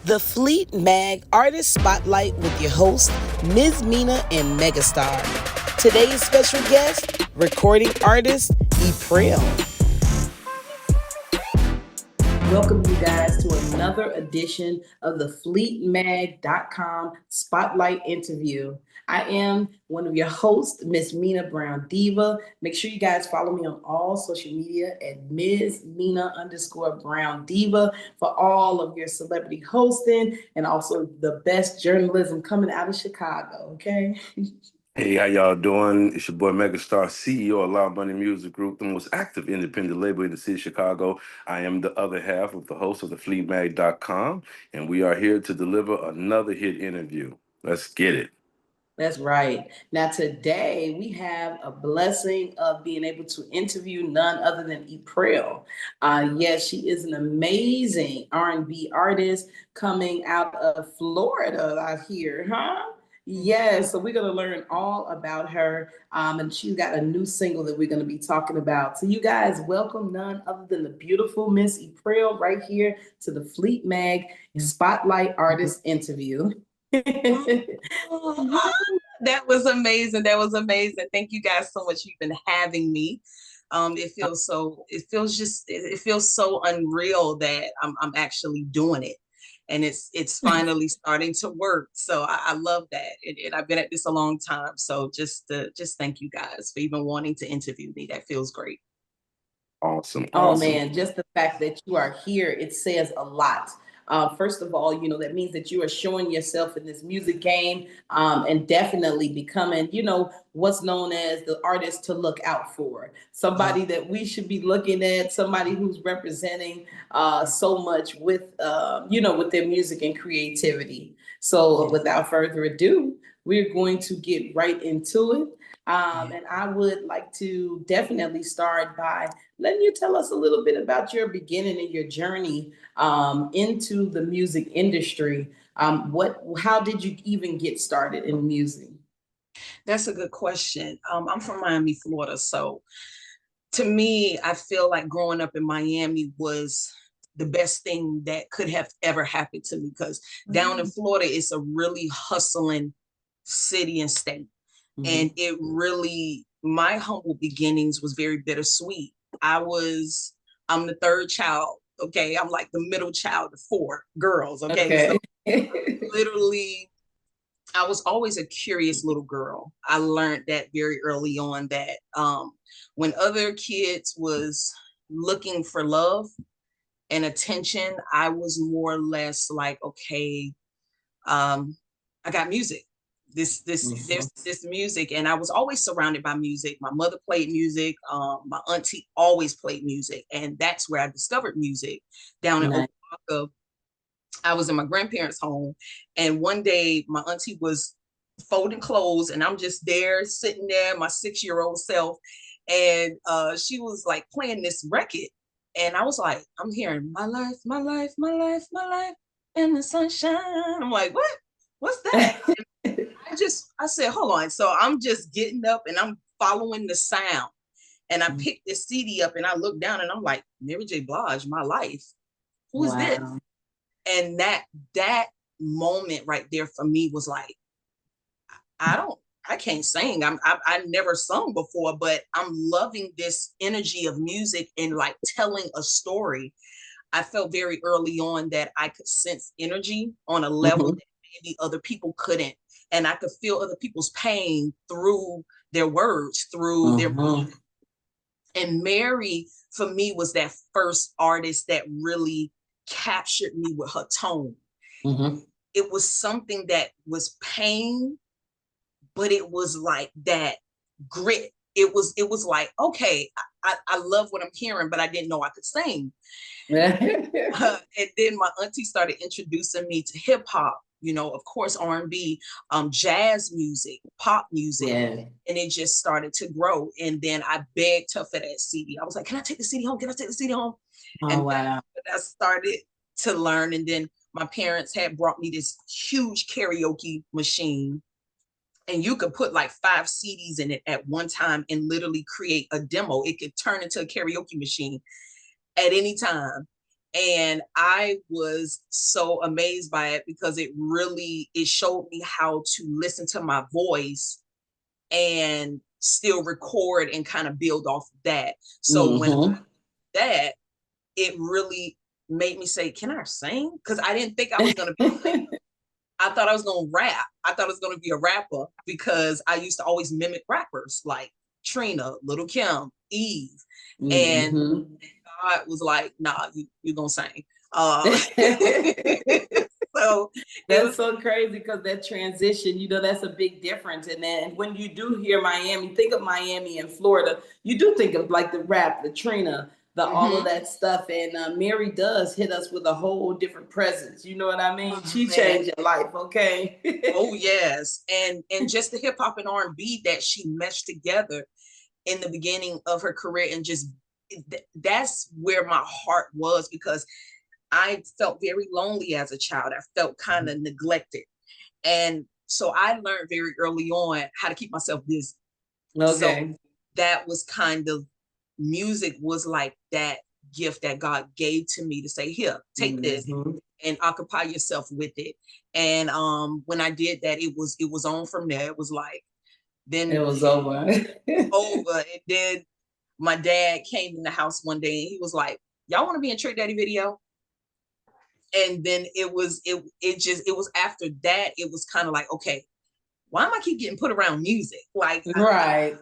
The Fleet Mag Artist Spotlight with your host, MzMinah and Megastar. Today's special guest, recording artist, Eprell. Welcome you guys to another edition of the FleetMag.com Spotlight interview. I am one of your hosts, MzMinah Brown Diva. Make sure you guys follow me on all social media at MzMinah_Brown Diva for all of your celebrity hosting and also the best journalism coming out of Chicago, okay? Hey, how y'all doing? It's your boy Megastar, CEO of Loud Money Music Group, the most active independent label in the city of Chicago. I am the other half of the host of the FleetMag.com, and we are here to deliver another hit interview. Let's get it. That's right. Now, today we have a blessing of being able to interview none other than Eprell. Yes, she is an amazing R&B artist coming out of Florida, I hear, huh? Yes, so we're going to learn all about her, and she's got a new single that we're going to be talking about. So you guys, welcome none other than the beautiful Miss Eprell right here to the Fleet Mag Spotlight Artist interview. That was amazing. That was amazing. Thank you guys so much. You've been having me. It feels so unreal that I'm actually doing it, and it's finally starting to work. So I love that, and I've been at this a long time. So just thank you guys for even wanting to interview me. That feels great. Awesome. Oh man, just the fact that you are here, it says a lot. First of all, that means that you are showing yourself in this music game, and definitely becoming, what's known as the artist to look out for. Somebody that we should be looking at, somebody who's representing so much with, with their music and creativity. So without further ado, we're going to get right into it. And I would like to definitely start by letting you tell us a little bit about your beginning and your journey into the music industry. How did you even get started in music? That's a good question. I'm from Miami, Florida. So to me, I feel like growing up in Miami was the best thing that could have ever happened to me, because down in Florida, it's a really hustling city and state. And it really, my humble beginnings was very bittersweet. I'm the third child, okay? I'm like the middle child of 4 girls, okay? So literally, I was always a curious little girl. I learned that very early on, that when other kids was looking for love and attention, I was more or less like, okay, I got music. This music, and I was always surrounded by music. My mother played music. My auntie always played music, and that's where I discovered music. Down in Oaxaca, I was in my grandparents' home, and one day my auntie was folding clothes, and I'm just there sitting there, my 6-year-old self, and she was like playing this record, and I was like, I'm hearing my life, my life, my life, my life in the sunshine. I'm like, what? What's that? I said, hold on. So I'm just getting up and I'm following the sound. And I picked this CD up and I looked down and I'm like, Mary J. Blige, My Life. Who is this? And that moment right there for me was like, I can't sing. I never sung before, but I'm loving this energy of music and like telling a story. I felt very early on that I could sense energy on a level that maybe other people couldn't. And I could feel other people's pain through their words, through their music. And Mary, for me, was that first artist that really captured me with her tone. It was something that was pain, but it was like that grit. It was like, okay, I love what I'm hearing, but I didn't know I could sing. And then my auntie started introducing me to hip hop, of course, R&B, jazz music, pop music. And it just started to grow. And then I begged her for that CD. I was like, can I take the CD home? Can I take the CD home? And wow. I started to learn. And then my parents had brought me this huge karaoke machine. And you could put like 5 CDs in it at one time and literally create a demo. It could turn into a karaoke machine at any time. And I was so amazed by it because it showed me how to listen to my voice and still record and kind of build off of that. So when that, it really made me say, can I sing? Because I didn't think I was going to be a singer. I thought I was going to rap. I thought I was going to be a rapper because I used to always mimic rappers like Trina, Little Kim, Eve. And God was like, nah, you're going to sing. So that's so crazy because that transition, that's a big difference. And then when you do hear Miami, think of Miami and Florida, you do think of like the rap, the Trina, all of that stuff. And Mary does hit us with a whole different presence. You know what I mean? She changed your life, okay? Oh yes, and just the hip hop and R&B that she meshed together in the beginning of her career, and just that's where my heart was, because I felt very lonely as a child. I felt kind of neglected. And so I learned very early on how to keep myself busy. Okay. So that was kind of, music was like that gift that God gave to me to say, here, take this and occupy yourself with it. And when I did that, it was on from there. It was like, then it was over. Over. And then my dad came in the house one day and he was like, y'all want to be in Trick Daddy video? And then it was after that, it was kind of like, okay, why am I keep getting put around music? Like, right.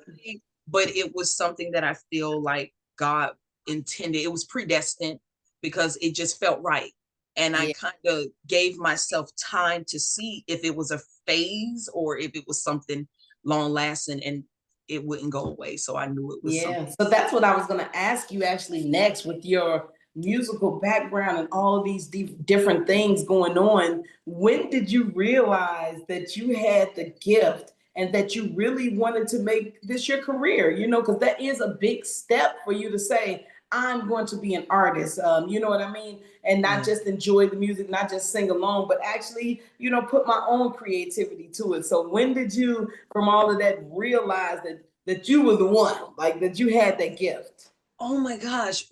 But it was something that I feel like God intended. It was predestined because it just felt right. And I kind of gave myself time to see if it was a phase or if it was something long lasting and it wouldn't go away. So I knew it was something. So that's what I was going to ask you actually next, with your musical background and all of these different things going on. When did you realize that you had the gift and that you really wanted to make this your career? Because that is a big step for you to say, I'm going to be an artist. You know what I mean? And not just enjoy the music, not just sing along, but actually, put my own creativity to it. So when did you, from all of that, realize that you were the one, like that you had that gift? Oh my gosh.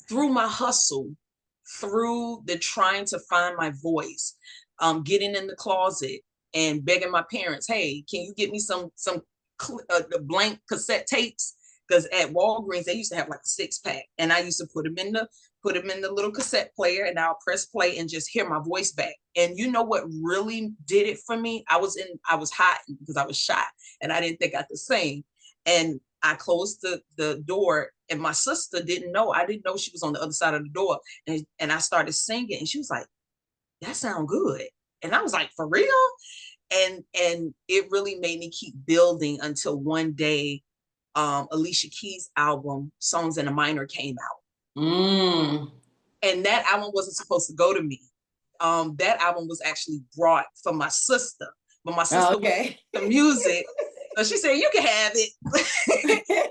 Through my hustle, through the trying to find my voice, getting in the closet and begging my parents, hey, can you get me some the blank cassette tapes? Because at Walgreens they used to have like a 6-pack, and I used to put them in the little cassette player, and I'll press play and just hear my voice back. And you know what really did it for me? I was hot because I was shy and I didn't think I could sing. And I closed the door, and my sister didn't know. I didn't know she was on the other side of the door. And I started singing, and she was like, that sounds good. And I was like, for real? And it really made me keep building until one day, Alicia Keys' album, Songs in a Minor, came out. And that album wasn't supposed to go to me. That album was actually brought for my sister. But my sister was the music. So she said, you can have it.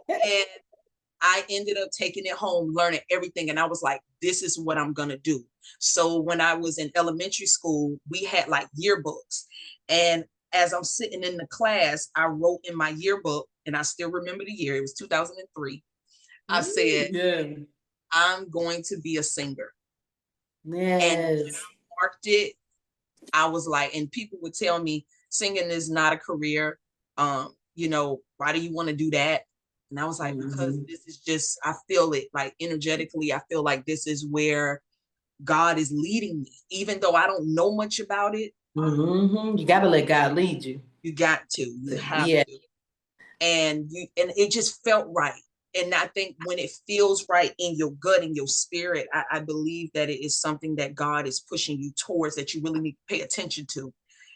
And I ended up taking it home, learning everything. And I was like, this is what I'm going to do. So when I was in elementary school, we had like yearbooks. And as I'm sitting in the class, I wrote in my yearbook, and I still remember the year, it was 2003. I said, I'm going to be a singer. And when I marked it, I was like, and people would tell me, singing is not a career. Why do you want to do that? And I was like, because this is just, I feel it like energetically. I feel like this is where God is leading me, even though I don't know much about it. You got to let God lead you. You got to, you have to. And it just felt right. And I think when it feels right in your gut, in your spirit, I believe that it is something that God is pushing you towards, that you really need to pay attention to.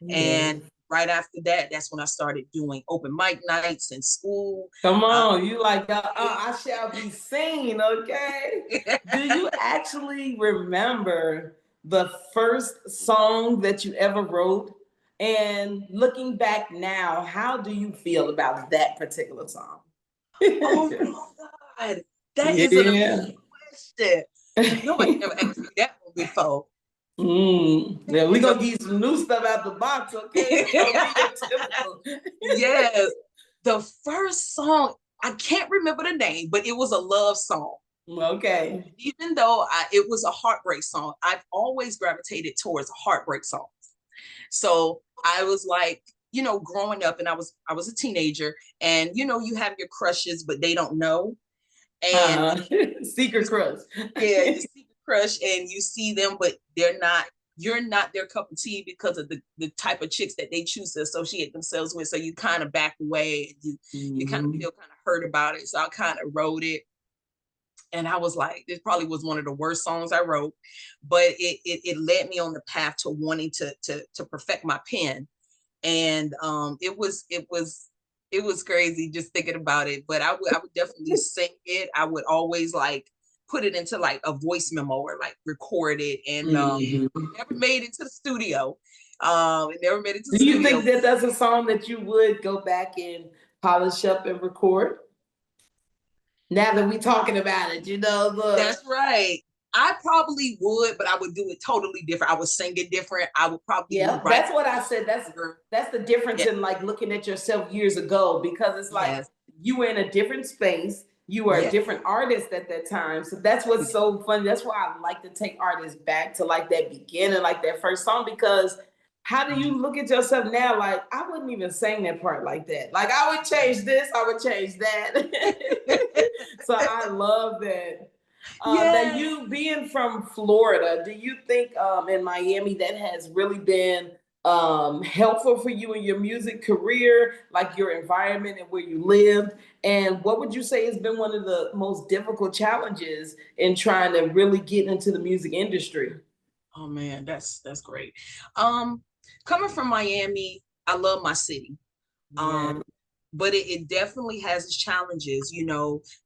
And right after that, that's when I started doing open mic nights in school. Come on, you like, I shall be seen, okay? Do you actually remember the first song that you ever wrote? And looking back now, how do you feel about that particular song? Oh my God, that is an amazing question. Nobody ever asked me that one before. Yeah, we're gonna get some new stuff out the box, okay? Yes. The first song, I can't remember the name, but it was a love song. Okay. Even though it was a heartbreak song, I've always gravitated towards heartbreak songs. So I was like, growing up, and I was a teenager, and you have your crushes, but they don't know. And Secret crush. yeah, your secret crush, and you see them, but you're not their cup of tea because of the type of chicks that they choose to associate themselves with. So you kind of back away, and you kind of feel kind of hurt about it. So I kind of wrote it. And I was like, this probably was one of the worst songs I wrote, but it led me on the path to wanting to perfect my pen. And it was crazy just thinking about it. But I would definitely sing it. I would always like put it into like a voice memo or like record it. And never made it to the studio. It never made it to the Do you studio. think that that's a song that you would go back and polish up and record? Now that we're talking about it, That's right. I probably would, but I would do it totally different. I would sing it different. I would probably yeah, write. that's what I said. That's the difference in like looking at yourself years ago, because it's like Yes. you were in a different space. You were a Yes. different artist at that time. So that's what's so funny. That's why I like to take artists back to like that beginning, like that first song, because how do you look at yourself now? Like, I wouldn't even sing that part like that. Like, I would change this, I would change that. So I love that. That Yes. you being from Florida, do you think in Miami that has really been helpful for you in your music career, like your environment and where you lived? And what would you say has been one of the most difficult challenges in trying to really get into the music industry? Oh man, that's great. Coming from Miami, I love my city. Yeah. But it definitely has its challenges,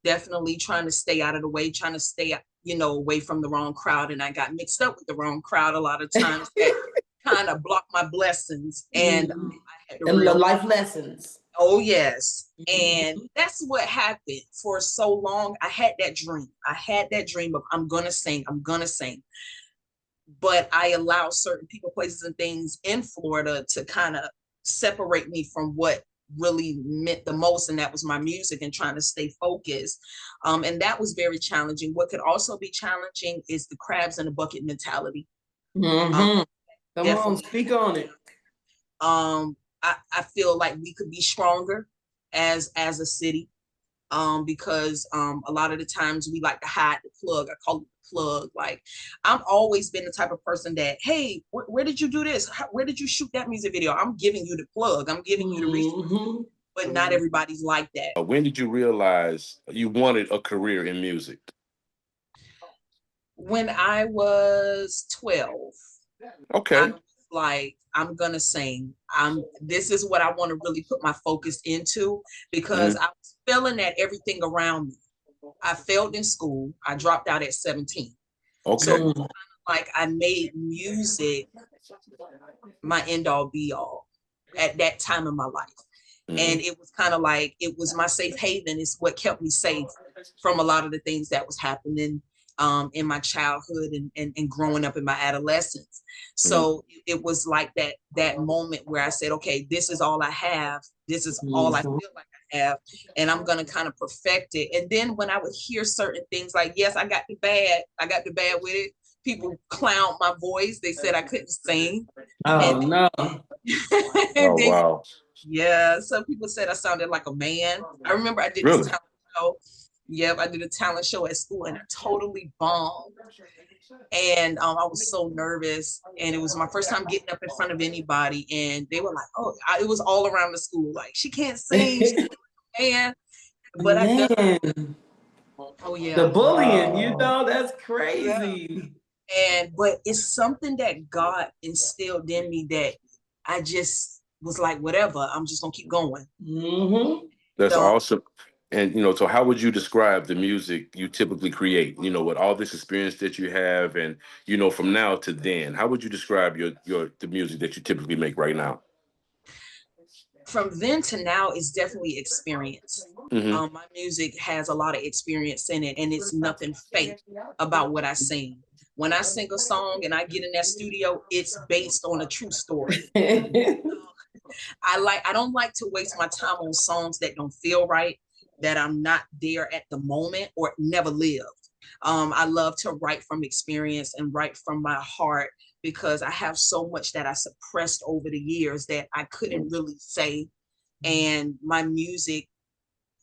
definitely trying to stay out of the way, trying to stay, away from the wrong crowd. And I got mixed up with the wrong crowd a lot of times that kind of blocked my blessings. And I had to And the realize, life lessons. oh yes. And that's what happened for so long. I had that dream. I had that dream of I'm gonna sing, I'm gonna sing. But I allow certain people, places, and things in Florida to kind of separate me from what really meant the most, and that was my music and trying to stay focused. And that was very challenging. What could also be challenging is the crabs in the bucket mentality. Come on, Definitely. speak on it. I feel like we could be stronger as a city, because a lot of the times we like to hide the plug. I call it the plug. Like, I've always been the type of person that, hey, where did you do this? Where did you shoot that music video? I'm giving you the plug. I'm giving you the resources. But not everybody's like that. When did you realize you wanted a career in music? When I was 12, Okay. I was like, I'm gonna sing. This is what I want to really put my focus into, because I was failing at everything around me. I failed in school. I dropped out at 17. Okay. So like I made music my end all be all at that time in my life. And it was kind of like, it was my safe haven. It's what kept me safe from a lot of the things that was happening in my childhood and growing up in my adolescence. So it was like that moment where I said, okay, this is all I have. This is all I feel like I have. And I'm going to kind of perfect it. And then when I would hear certain things like, yes, I got the bad with it. People clowned my voice. They said I couldn't sing. Oh, no. And Oh, then, wow. yeah, some people said I sounded like a man. I remember I did Really? this talent show. Yep, I did a talent show at school and I totally bombed. And I was so nervous. And it was my first time getting up in front of anybody. And they were like, oh, it was all around the school. Like, she can't sing. She's like a man. But I done. Man, Oh, yeah. the bullying, that's Yeah. crazy. But it's something that God instilled in me that I just was like, whatever, I'm just gonna keep going. That's So awesome. And so how would you describe the music you typically create? With all this experience that you have, and from now to then, how would you describe the music that you typically make right now? from then to now is definitely experience. My music has a lot of experience in it, and it's nothing fake about what I sing. When I sing a song and I get in that studio, it's based on a true story. I don't like to waste my time on songs that don't feel right, that I'm not there at the moment or never lived. I love to write from experience and write from my heart because I have so much that I suppressed over the years that I couldn't really say. And my music,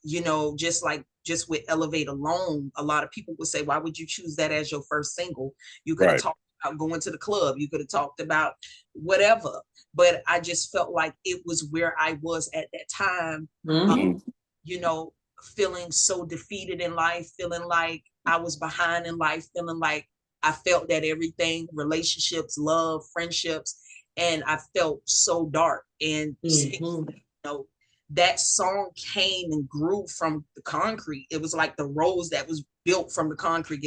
just with Elevate alone, a lot of people would say, why would you choose that as your first single? You could have Right. talked about going to the club. You could have talked about whatever. But I just felt like it was where I was at that time. Mm-hmm. You know, feeling so defeated in life, feeling like I was behind in life, feeling like I felt that everything, relationships, love, friendships, and I felt so dark. And Mm-hmm. that song came and grew from the concrete. It was like the rose that was built from the concrete.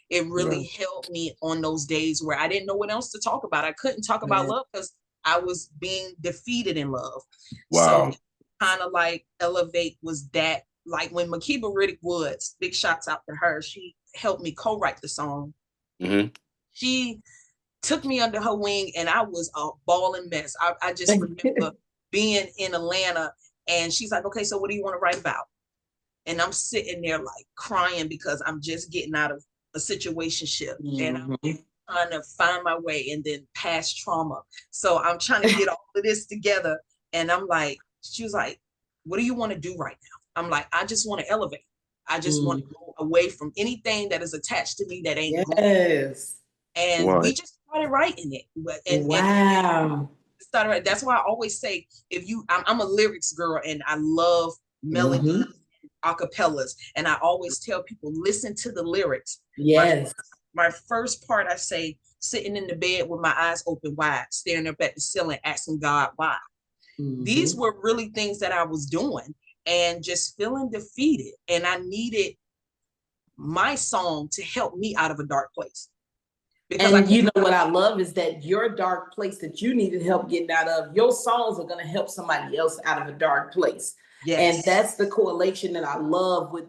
It really helped me on those days where I didn't know what else to talk about. I couldn't talk about love because I was being defeated in love. So Wow. kind of like Elevate was that, like when Makiba Riddick Woods, big shots out to her, she helped me co-write the song. Mm-hmm. She took me under her wing and I was a balling mess. I just remember being in Atlanta and she's like, okay, so what do you want to write about? And I'm sitting there like crying because I'm just getting out of a situationship and I'm trying to find my way, and then past trauma. So I'm trying to get all of this together. And I'm like, she was like, what do you want to do right now? I'm like, I just want to elevate. I just want to go away from anything that is attached to me that ain't good. Yes. And we Right. just started writing it. And Wow. started. That's why I always say, I'm a lyrics girl and I love melody, acapellas, and I always tell people, listen to the lyrics. Yes. My first part, I say, sitting in the bed with my eyes open wide, staring up at the ceiling, asking God why. These were really things that I was doing and just feeling defeated. And I needed my song to help me out of a dark place. Because And you know what I love is that your dark place that you needed help getting out of, your songs are going to help somebody else out of a dark place. Yes. And that's the correlation that I love with,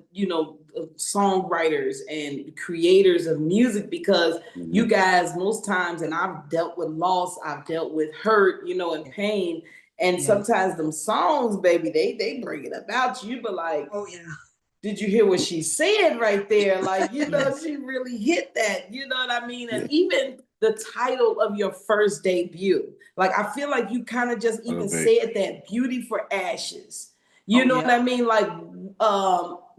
songwriters and creators of music, because you guys, most times, and I've dealt with loss, I've dealt with hurt, and pain. And sometimes them songs, baby, they bring it about you, but like, oh yeah. Did you hear what she said right there? Like, she really hit that. You know what I mean? And even the title of your first debut, like, I feel like you kind of just even said that, Beauty for Ashes. You know what I mean? Like,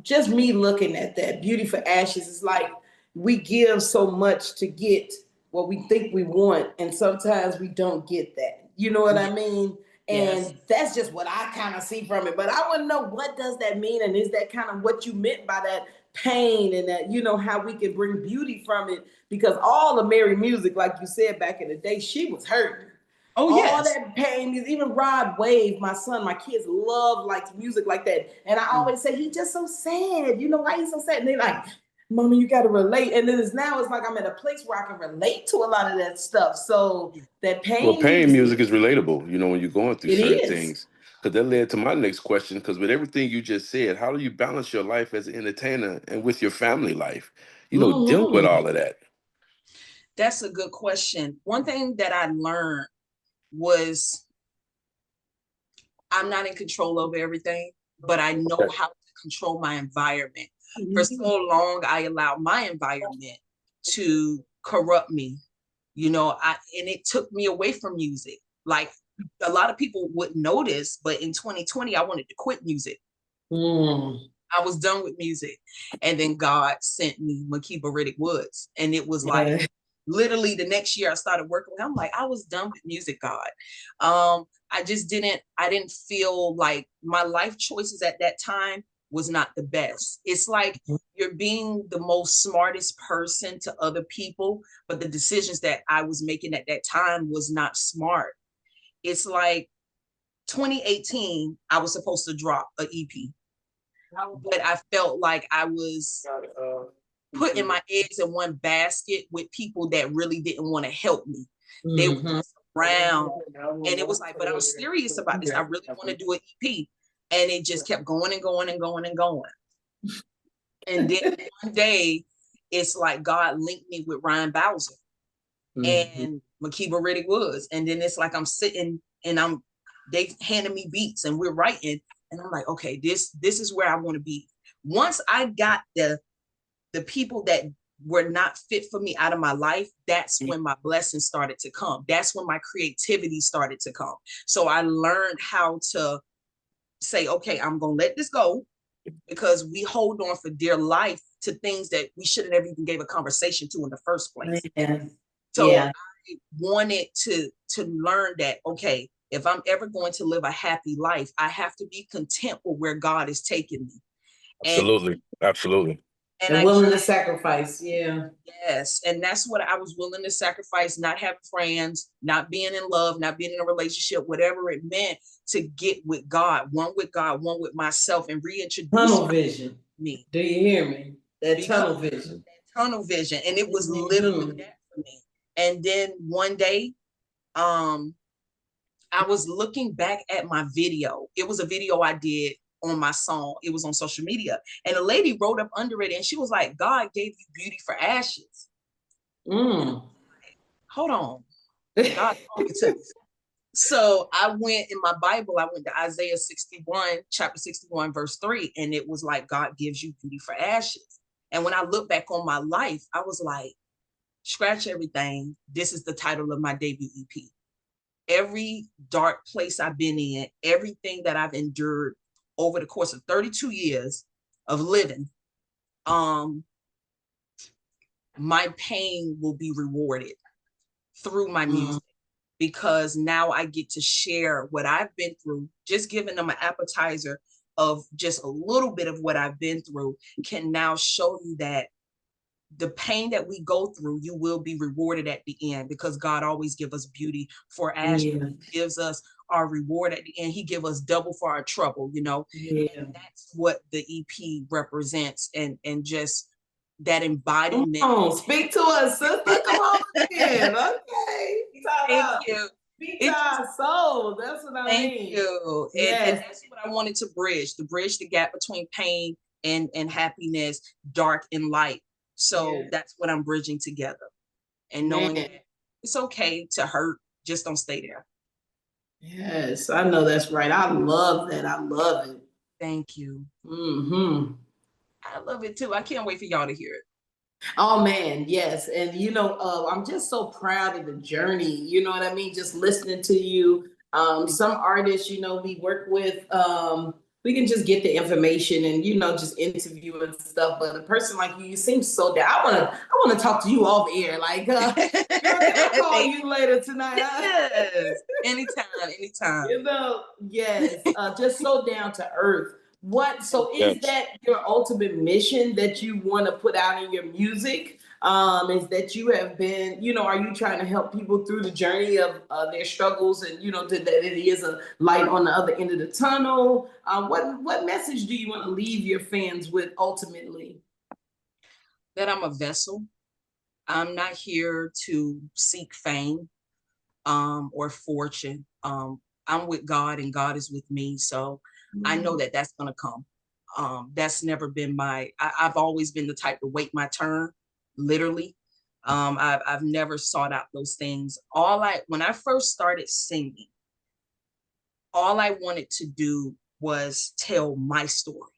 just me looking at that, Beauty for Ashes, is like we give so much to get what we think we want, and sometimes we don't get that. You know what I mean? And that's just what I kind of see from it. But I want to know, what does that mean? And is that kind of what you meant by that pain, and that, how we can bring beauty from it? Because all the Mary music, like you said back in the day, she was hurting. Oh, all that pain, even Rod Wave, my son, my kids love like music like that. And I always say, he's just so sad. Why he's so sad? And they're like, Mama, you got to relate. And then it's like I'm at a place where I can relate to a lot of that stuff. So that pain. Well, pain music is relatable, when you're going through certain is. things. Because that led to my next question. Because with everything you just said, how do you balance your life as an entertainer and with your family life? Dealing with all of that. That's a good question. One thing that I learned was I'm not in control of everything, but I know how to control my environment. For so long, I allowed my environment to corrupt me, and it took me away from music. Like, a lot of people wouldn't notice, but in 2020, I wanted to quit music. I was done with music. And then God sent me Makiba Riddick Woods. And it was like, literally the next year I started working with him. I'm like, I was done with music, God. I didn't feel like my life choices at that time was not the best. It's like you're being the most smartest person to other people, but the decisions that I was making at that time was not smart. It's like 2018, I was supposed to drop an EP, but I felt like I was putting my eggs in one basket with people that really didn't want to help me. They were just around, and it was like, but I'm serious about this. I really want to do an EP. And it just kept going and going and going and going. And then one day, it's like God linked me with Ryan Bowser and Makiba Riddick Woods. And then it's like I'm sitting and they handed me beats and we're writing. And I'm like, okay, this is where I want to be. Once I got the the people that were not fit for me out of my life, that's when my blessings started to come. That's when my creativity started to come. So I learned how to say, okay, I'm going to let this go, because we hold on for dear life to things that we should have never even gave a conversation to in the first place. Yeah. So Yeah. I wanted to learn that, okay, if I'm ever going to live a happy life, I have to be content with where God is taking me. Absolutely. Absolutely. And And I willing to can't, sacrifice. Yeah. yes. And that's what I was willing to sacrifice, not having friends, not being in love, not being in a relationship, whatever it meant to get with God, one with myself, and reintroduce Tunnel vision. me. Do you hear me? That Because tunnel vision. tunnel vision. And it was literally that for me. And then one day, I was looking back at my video. It was a video I did on my song. It was on social media. And a lady wrote up under it, and she was like, God gave you beauty for ashes. Hold on. God told me to. So I went in my Bible, I went to Isaiah 61, chapter 61, verse 3, and it was like, God gives you beauty for ashes. And when I look back on my life, I was like, scratch everything. This is the title of my debut EP. Every dark place I've been in, everything that I've endured over the course of 32 years of living, my pain will be rewarded through my music, because now I get to share what I've been through. Just giving them an appetizer of just a little bit of what I've been through can now show you that the pain that we go through, you will be rewarded at the end, because God always gives us beauty for ashes. Yeah. He gives us our reward at the end. He gives us double for our trouble, you know. Yeah. And that's what the EP represents, and just that embodiment. Come on, speak to us, sister. Come on again. Okay. Thank you. Speak to our soul. That's what I mean. Thank you. Yes. And that's what I wanted to bridge the gap between pain and happiness, dark and light. So Yeah. that's what I'm bridging together. And knowing that it's okay to hurt, just don't stay there. Yes, I know that's right. I love that. I love it. Thank you. Mm-hmm. I love it too. I can't wait for y'all to hear it. Oh man, yes. And I'm just so proud of the journey. You know what I mean? Just listening to you. Some artists, we work with, we can just get the information and just interview and stuff. But a person like you seem so down. I wanna talk to you off air. Like, girl, can I call you later tonight? Yes. Anytime. Yes. Just so down to earth. So is that your ultimate mission that you want to put out in your music? Is that you have been, are you trying to help people through the journey of their struggles, and that it is a light on the other end of the tunnel? What message do you want to leave your fans with ultimately? That I'm a vessel. I'm not here to seek fame or fortune. I'm with God, and God is with me. So I know that that's going to come. That's never been I've always been the type to wait my turn, literally. I've never sought out those things. When I first started singing, all I wanted to do was tell my story,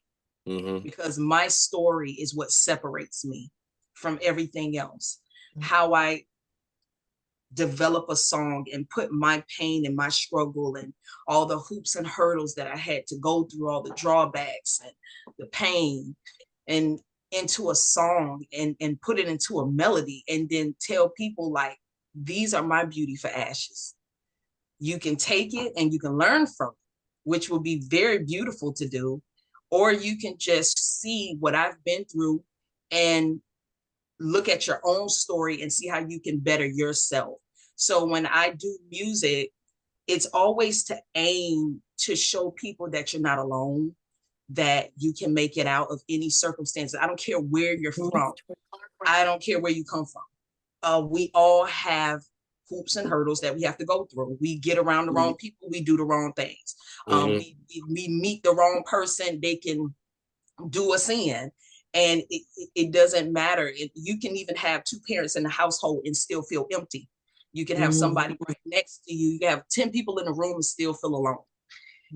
because my story is what separates me from everything else. How I develop a song and put my pain and my struggle and all the hoops and hurdles that I had to go through, all the drawbacks and the pain, and into a song, and put it into a melody, and then tell people, like, these are my beauty for ashes. You can take it and you can learn from it, which will be very beautiful to do, or you can just see what I've been through and look at your own story and see how you can better yourself. So when I do music, it's always to aim to show people that you're not alone, that you can make it out of any circumstances. I don't care where you're from. I don't care where you come from. We all have hoops and hurdles that we have to go through. We get around the wrong people, we do the wrong things. We meet the wrong person, they can do us in. And it doesn't matter. You can even have two parents in the household and still feel empty. You can have somebody right next to you. You can have 10 people in the room and still feel alone.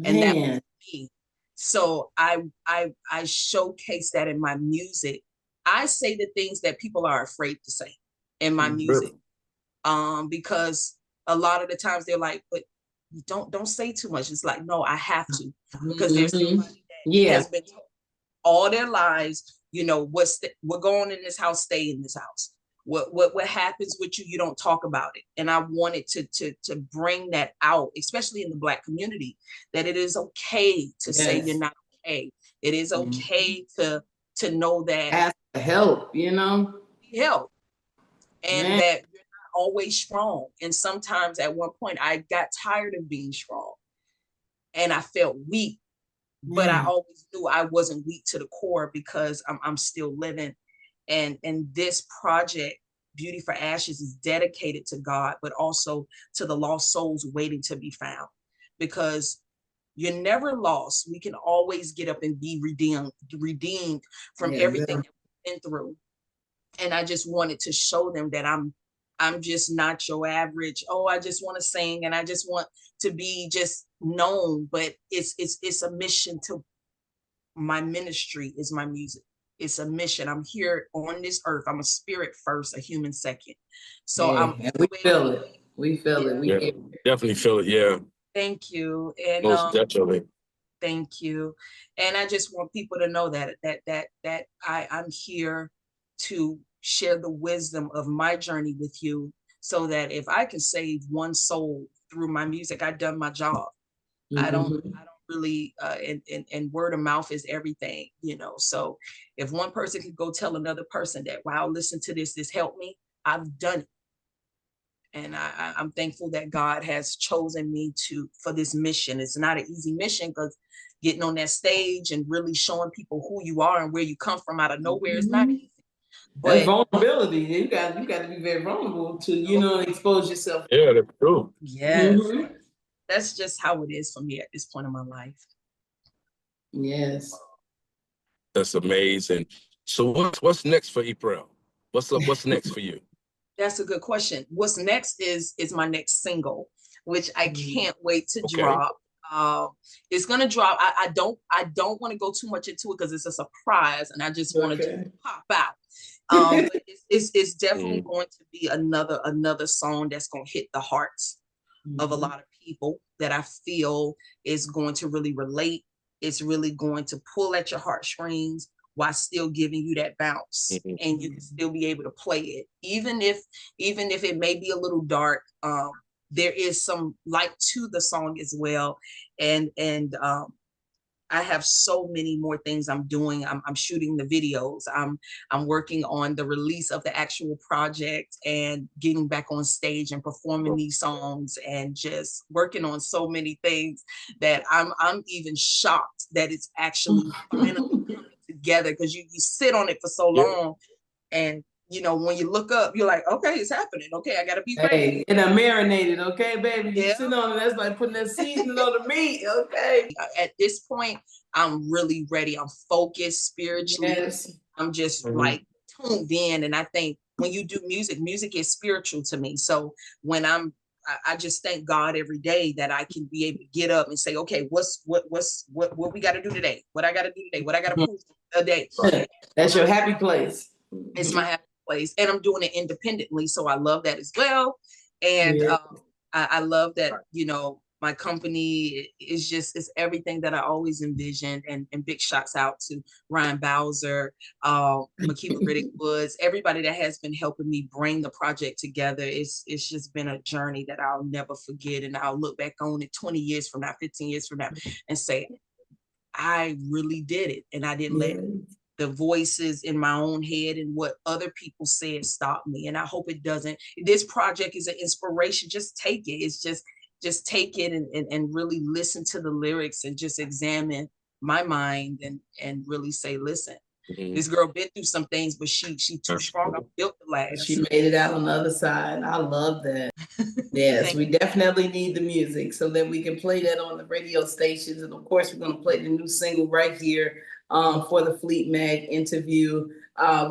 And that was me. So I showcase that in my music, I say the things that people are afraid to say in my music. Because a lot of the times they're like, but don't say too much. It's like, no, I have to, because there's somebody that has been told all their lives, you know, we're going in this house, stay in this house. What happens with you, you don't talk about it. And I wanted to bring that out, especially in the Black community, that it is okay to say you're not okay. It is okay to know that ask for help, you know, help, and that you're not always strong. And sometimes at one point I got tired of being strong and I felt weak, but I always knew I wasn't weak to the core, because I'm still living. And this project, Beauty for Ashes, is dedicated to God, but also to the lost souls waiting to be found, because you're never lost. We can always get up and be redeemed from everything that we've been through. And I just wanted to show them that I'm just not your average, oh, I just want to sing and I just want to be just known. But it's a mission. To my ministry is my music. It's a mission. I'm here on this earth. I'm a spirit first, a human second. So we feel it. We feel it. We definitely feel it. Yeah. Thank you. And most definitely. Thank you. And I just want people to know that I'm here to share the wisdom of my journey with you, so that if I can save one soul through my music, I've done my job. I don't really, and word of mouth is everything, you know. So if one person could go tell another person that, wow, listen to this helped me, I've done it. And I'm thankful that God has chosen me for this mission. It's not an easy mission, because getting on that stage and really showing people who you are and where you come from out of nowhere is not easy. But vulnerability, you got to be very vulnerable to, you know, expose yourself. Yeah, that's true. Yes. That's just how it is for me at this point in my life. Yes. That's amazing. So what's next for Eprell? What's next for you? That's a good question. What's next is my next single, which I can't wait to drop. It's gonna drop. I don't want to go too much into it, because it's a surprise, and I just want to pop out. But it's definitely going to be another song that's gonna hit the hearts of a lot of people, that I feel is going to really relate. It's really going to pull at your heartstrings while still giving you that bounce, and you can still be able to play it, even if it may be a little dark. There is some light to the song as well, and I have so many more things I'm doing. I'm shooting the videos. I'm working on the release of the actual project, and getting back on stage and performing these songs, and just working on so many things that I'm even shocked that it's actually finally coming together, because you sit on it for so long, and you know, when you look up, you're like, okay, it's happening. Okay, I gotta be ready. Hey, and I marinated, okay, baby. You sit on it, that's like putting that seasoning on the meat, okay. At this point, I'm really ready. I'm focused spiritually. I'm just like tuned in. And I think when you do music is spiritual to me. So when I just thank God every day that I can be able to get up and say, okay, what we got to do today? What I got to do today? What I got to prove today? That's your happy place. It's my happy place, and I'm doing it independently, so I love that as well. And I love that, you know, my company it's everything that I always envisioned. And big shouts out to Ryan Bowser, Makima Riddick Woods, everybody that has been helping me bring the project together. It's just been a journey that I'll never forget, and I'll look back on it 20 years from now, 15 years from now, and say, I really did it, and I didn't let the voices in my own head and what other people said stop me. And I hope it doesn't. This project is an inspiration. Just take it. It's just take it and really listen to the lyrics, and just examine my mind, and really say, listen, this girl been through some things, but she too strong. I built the last. She made it out on the other side. I love that. Yes, we definitely need the music so that we can play that on the radio stations. And of course, we're going to play the new single right here for the Fleet Mag interview.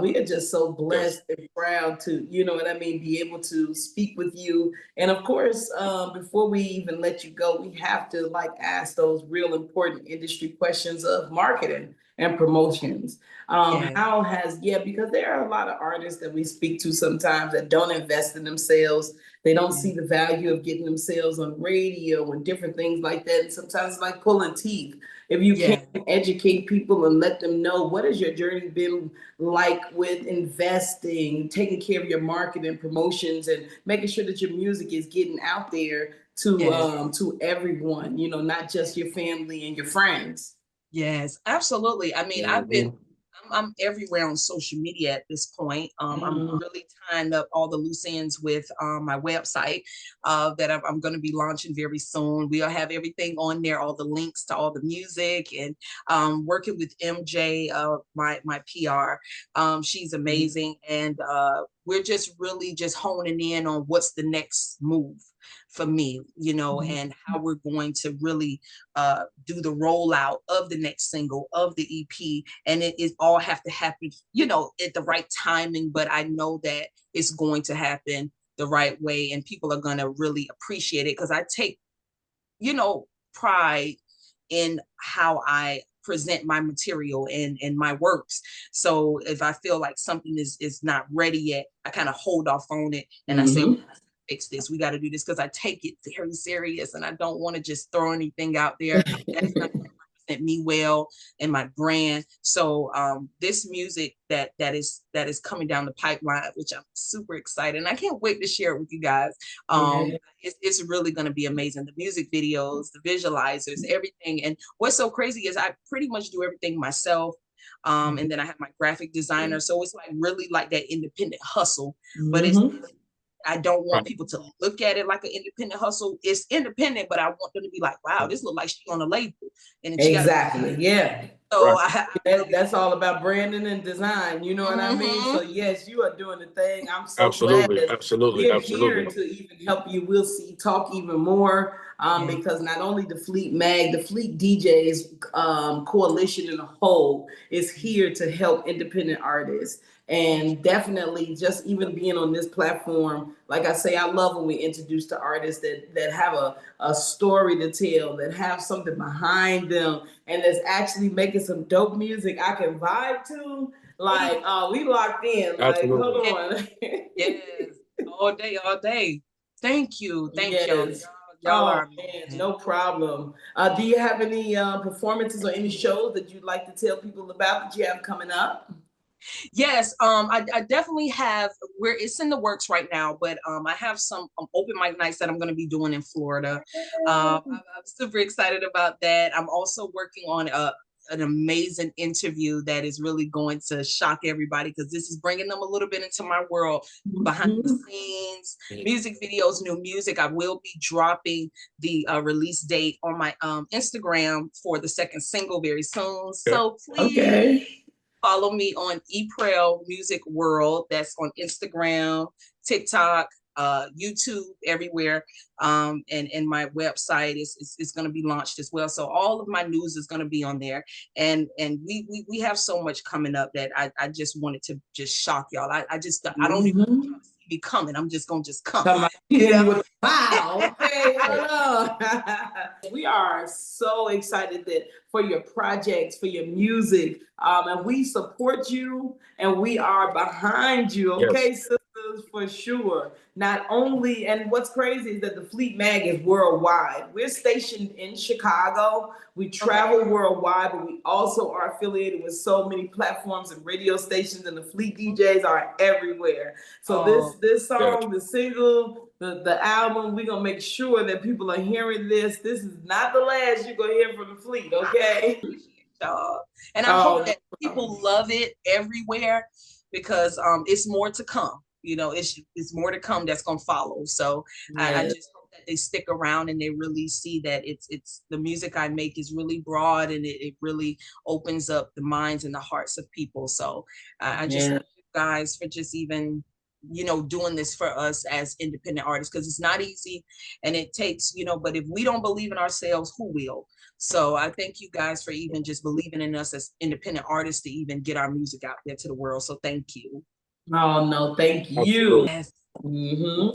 We are just so blessed and proud to, you know what I mean, be able to speak with you. And of course, before we even let you go, we have to ask those real important industry questions of marketing. and promotions. Yes. How has, yeah, because there are a lot of artists that we speak to sometimes that don't invest in themselves. They don't see the value of getting themselves on radio and different things like that. And sometimes it's like pulling teeth. If you Yeah. can't educate people and let them know what has your journey been like with investing, taking care of your market and promotions, and making sure that your music is getting out there Yes. to everyone, you know, not just your family and your friends. Yes, absolutely. I mean, Mhm. I'm everywhere on social media at this point. I'm Mm, really tying up all the loose ends with my website that I'm going to be launching very soon. We'll have everything on there, all the links to all the music, and working with MJ, my PR. She's amazing, and we're just really just honing in on what's the next move for me, you know, mm, and how we're going to really do the rollout of the next single of the EP, and it all have to happen, you know, at the right timing. But I know that it's going to happen the right way, and people are going to really appreciate it because I take, you know, pride in how I present my material and my works. So if I feel like something is not ready yet, I kind of hold off on it and I say, mhm. fix this. We got to do this because I take it very serious and I don't want to just throw anything out there that's not going to represent me well and my brand. So this music that is coming down the pipeline, which I'm super excited, and I can't wait to share it with you guys. Yeah. It's really going to be amazing. The music videos, the visualizers, everything. And what's so crazy is I pretty much do everything myself. And then I have my graphic designer. So it's like really like that independent hustle, but Mhm. I don't want people to look at it like an independent hustle. It's independent, but I want them to be like, wow, this look like she on a label. And then she got to, Exactly. Yeah. so Right. I really, That's all about branding and design. You know what I mean? So mm-hmm. yes, you are doing the thing. I'm so glad Absolutely. that Absolutely. we're here Absolutely. to even help you. We'll see talk even more Yeah. because not only the Fleet Mag, the Fleet DJs coalition in a whole is here to help independent artists. And definitely just even being on this platform, like I say, I love when we introduce the artists that have a story to tell, that have something behind them, and that's actually making some dope music I can vibe to. Like, we locked in. Like, hold Absolutely. on. Yes, all day, all day. Thank you. Thank y'all. Yes. Y'all Oh are man, amazing. no problem. Do you have any performances or any shows that you'd like to tell people about that you have coming up? Yes, I definitely have where it's in the works right now, but I have some open mic nights that I'm going to be doing in Florida. I'm super excited about that. I'm also working on an amazing interview that is really going to shock everybody because this is bringing them a little bit into my world behind the Mhm. scenes, music videos, new music. I will be dropping the release date on my Instagram for the second single very soon. Okay. So please Okay. follow me on Eprell Music World. That's on Instagram, TikTok, YouTube, everywhere. And my website is going to be launched as well. So all of my news is going to be on there. And we have so much coming up that I just wanted to just shock y'all. I don't even want Mhm. y'all to see me coming. I'm just gonna just come. Come on, You hit me know? with a wow. Okay, hold on. We are so excited that for your projects, for your music, and we support you, and we are behind you. Yes. Okay, sisters, for sure. Not only, and what's crazy is that the Fleet Mag is worldwide. We're stationed in Chicago. We Okay. travel worldwide, but we also are affiliated with so many platforms and radio stations, and the Fleet DJs are everywhere. So Oh, this Gotcha. song, the single, the album, we're gonna make sure that people are hearing this. This is not the last you're gonna hear from the Fleet, okay? appreciate y'all. And I hope Oh, no that problem. people love it everywhere because it's more to come. You know, it's more to come that's gonna follow. So I Yeah, just hope that they stick around and they really see that it's the music I make is really broad and it really opens up the minds and the hearts of people. So I just yeah, thank you guys for just even doing this for us as independent artists because it's not easy and it takes but if we don't believe in ourselves, who will? So I thank you guys for even just believing in us as independent artists to even get our music out there to the world. So thank you. oh no, thank you. Absolutely. Yes.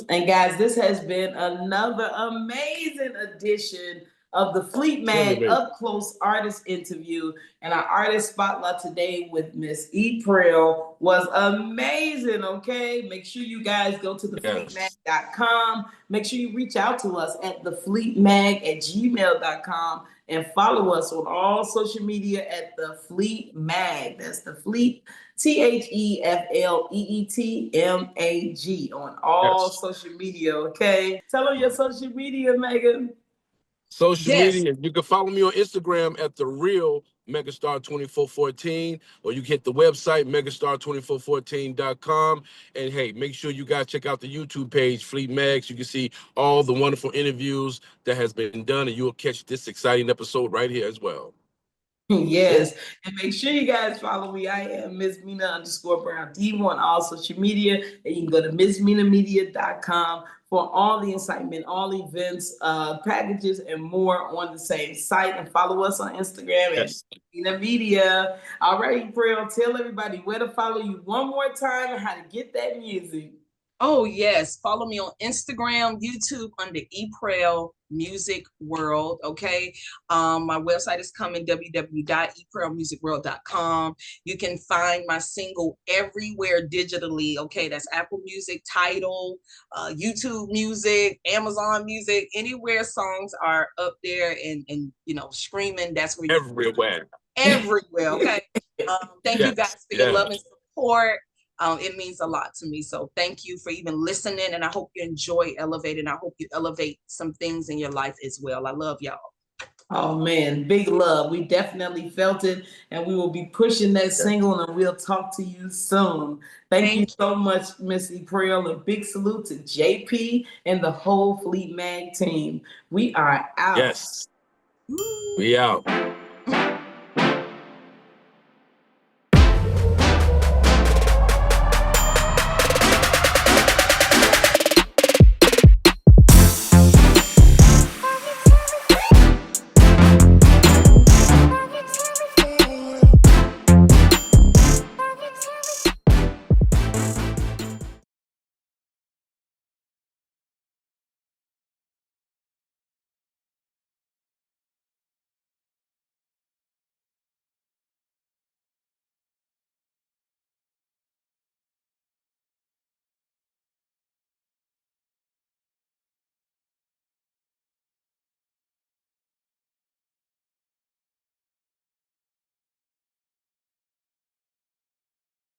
And guys, this has been another amazing edition of the Fleet Mag Up Close Artist Interview. And our artist spotlight today with Miss Eprell was amazing, okay? Make sure you guys go to thefleetmag.com. Make sure you reach out to us at thefleetmag@gmail.com and follow us on all social media at The Fleet Mag. That's The Fleet, TheFleetMag on all social media, okay? Tell them your social media, Megan. Social media, you can follow me on Instagram at The Real Megastar 2414, or you can hit the website megastar2414.com. And hey, make sure you guys check out the YouTube page, Fleet Mags. You can see all the wonderful interviews that has been done, and you will catch this exciting episode right here as well. Yes, and make sure you guys follow me. I am MzMinah_Brown Diva on all social media, and you can go to MzMinahMedia.com for all the excitement, all events, packages, and more on the same site. And follow us on Instagram at MzMinah Media. All right, Eprell, tell everybody where to follow you one more time and how to get that music. Oh, yes. Follow me on Instagram, YouTube under Eprell Music World. Okay. My website is coming, www.eprellmusicworld.com. You can find my single everywhere digitally. Okay. That's Apple Music, Tidal, YouTube Music, Amazon Music, anywhere songs are up there and you know, streaming. That's where everywhere. Everywhere. Okay. Thank you guys for your love and support. It means a lot to me. So thank you for even listening. And I hope you enjoy Elevating. I hope you elevate some things in your life as well. I love y'all. Oh man, big love. We definitely felt it, and we will be pushing that single, and we'll talk to you soon. Thank you so much, Miss Eprell, and big salute to JP and the whole Fleet Mag team. We are out. Yes. We out.